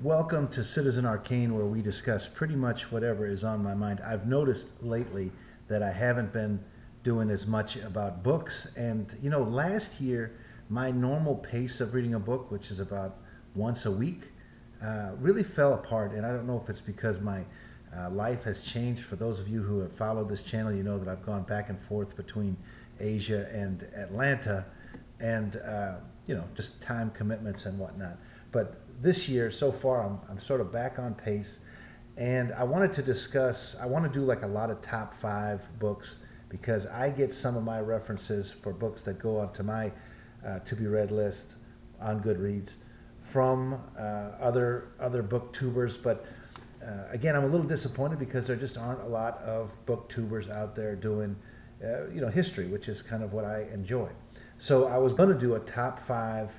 Welcome to Citizen Arcane, where we discuss pretty much whatever is on my mind. I've noticed lately that I haven't been doing as much about books. And, last year, my normal pace of reading a book, which is about once a week, really fell apart. And I don't know if it's because my life has changed. For those of you who have followed this channel, you know that I've gone back and forth between Asia and Atlanta, and just time commitments and whatnot. But this year, so far, I'm sort of back on pace, and I wanted to discuss. I want to do like a lot of top 5 books because I get some of my references for books that go onto my to be read list on Goodreads from other booktubers. But again, I'm a little disappointed because there just aren't a lot of booktubers out there doing history, which is kind of what I enjoy. So I was going to do a top 5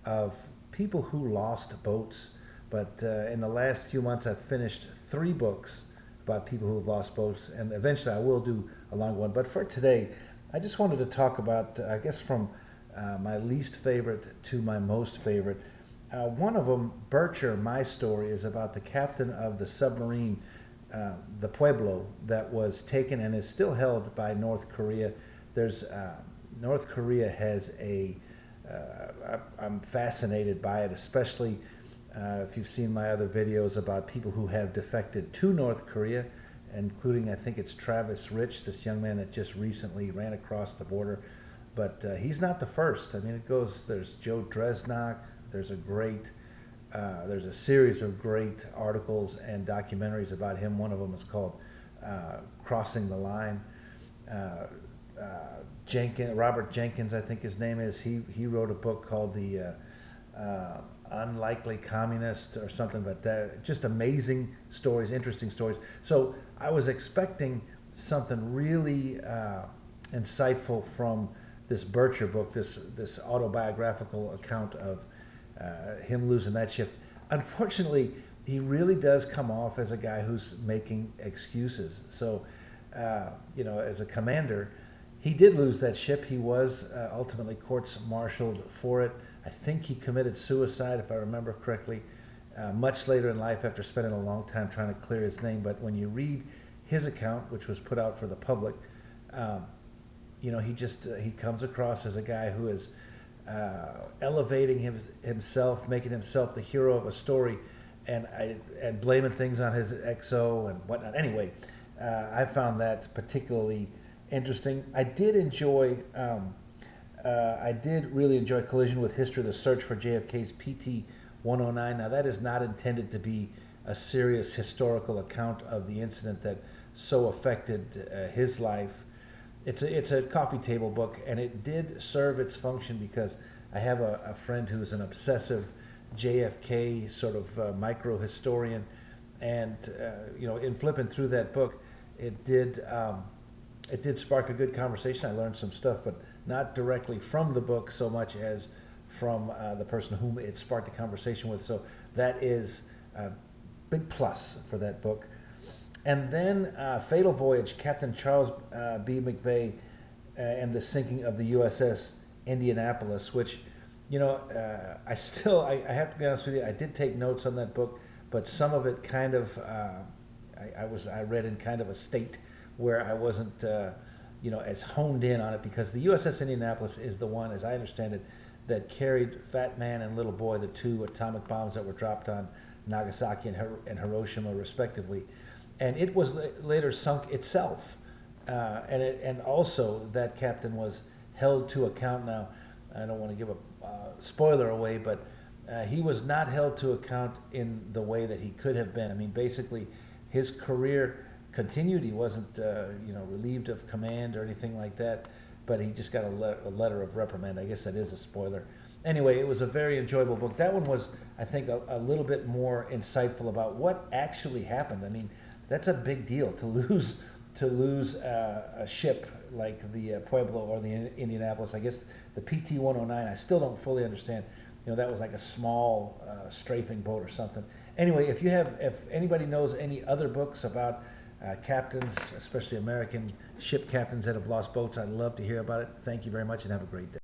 of people who lost boats, but in the last few months I've finished 3 books about people who have lost boats, and eventually I will do a long one. But for today, I just wanted to talk about, I guess, from my least favorite to my most favorite. One of them, Bircher, My Story, is about the captain of the submarine, the Pueblo, that was taken and is still held by North Korea. There's North Korea has I'm fascinated by it, especially if you've seen my other videos about people who have defected to North Korea, including, I think it's Travis Rich, this young man that just recently ran across the border. But he's not the first. I mean, there's Joe Dresnok, there's a series of great articles and documentaries about him. One of them is called Crossing the Line. Robert Jenkins, I think his name is. He wrote a book called The Unlikely Communist or something. But just amazing stories, interesting stories. So I was expecting something really insightful from this Bircher book, this autobiographical account of him losing that ship. Unfortunately, he really does come off as a guy who's making excuses. So, as a commander, he did lose that ship. He was ultimately courts-martialed for it. I think he committed suicide, if I remember correctly, much later in life after spending a long time trying to clear his name. But when you read his account, which was put out for the public, he comes across as a guy who is elevating himself, making himself the hero of a story, and blaming things on his XO and whatnot. Anyway, I found that particularly interesting. I did really enjoy Collision with History: The Search for JFK's PT-109. Now, that is not intended to be a serious historical account of the incident that so affected his life. It's a coffee table book, and it did serve its function because I have a friend who's an obsessive JFK sort of micro historian, and in flipping through that book, it did spark a good conversation. I learned some stuff, but not directly from the book so much as from the person whom it sparked a conversation with. So that is a big plus for that book. And then Fatal Voyage, Captain Charles B. McVeigh and the sinking of the USS Indianapolis, which, I have to be honest with you, I did take notes on that book, but some of it kind of, I read in kind of a state where I wasn't, as honed in on it, because the USS Indianapolis is the one, as I understand it, that carried Fat Man and Little Boy, the 2 atomic bombs that were dropped on Nagasaki and Hiroshima, respectively. And it was later sunk itself, and also that captain was held to account. Now, I don't want to give a spoiler away, but he was not held to account in the way that he could have been. I mean, basically, his career continued. He wasn't, relieved of command or anything like that, but he just got a letter of reprimand. I guess that is a spoiler. Anyway, it was a very enjoyable book. That one was, I think, a little bit more insightful about what actually happened. I mean, that's a big deal to lose a ship like the Pueblo or the Indianapolis. I guess the PT-109, I still don't fully understand. That was like a small strafing boat or something. Anyway, if anybody knows any other books about captains, especially American ship captains that have lost boats, I'd love to hear about it. Thank you very much and have a great day.